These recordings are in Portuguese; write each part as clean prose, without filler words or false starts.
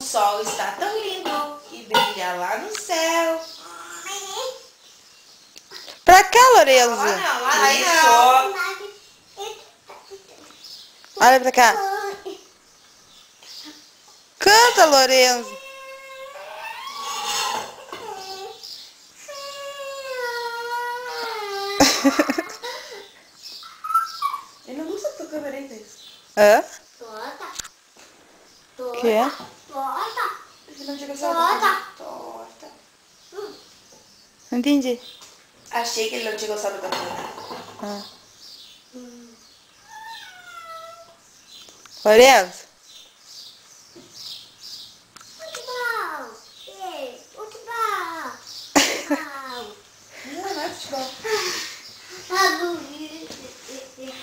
sol está tão lindo e brilha lá no céu. Pra cá, Lorenzo. Lá não, lá aí não. Olha pra cá. Canta, Lorenzo. Ele não gosta da tua câmera ainda. Hã? Torta. Que é? Torta. Ele não chegou Torta. Torta. Não entendi. Achei que ele não tinha gostado da câmera. Ah. Lorenzo. Futebol. Futebol. Não, não é futebol.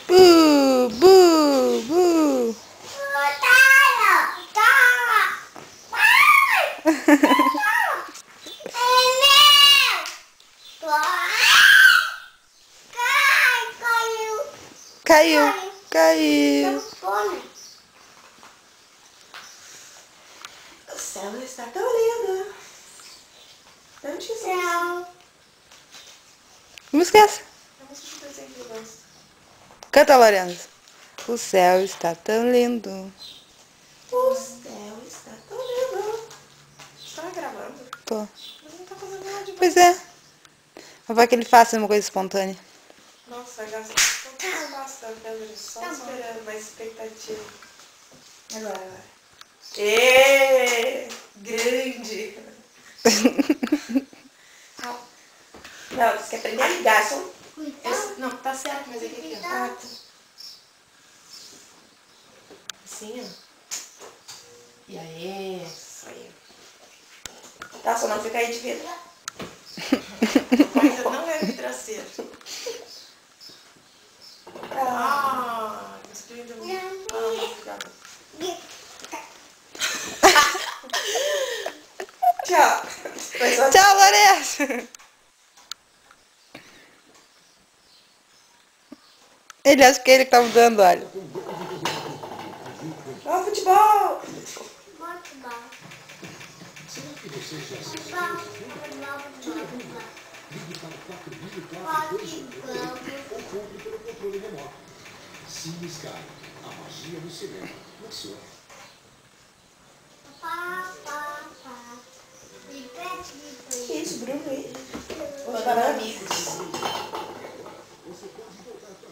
Bu, bu, bu. Caiu, caiu. O céu está tão lindo. Onde que céu? Não esquece. Eu não sei se eu sempre gosto. Canta, Lorenzo. O céu está tão lindo. O céu está tão lindo. Você tá gravando? Tô. Mas não tá fazendo nada de bom. Pois é. Vai que ele faça uma coisa espontânea. Nossa, gasta bastante, câmera, só esperando, uma expectativa. Agora. Êêêê! Grande! Não, você quer aprender a ligar, só... Não, tá certo, mas aqui ó. Ah, tá. Assim, ó. E aí, isso aí. Tá, só não fica aí de vidro. Mas eu não é vidraceiro. Ah, gostei do... obrigada. Tchau. Tchau, Lorenzo. Ele acha que ele tá mudando, olha. Ó, futebol! A magia do cinema na sua. Que isso, Bruno aí? Vou para amigos. Você pode voltar para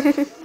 casa.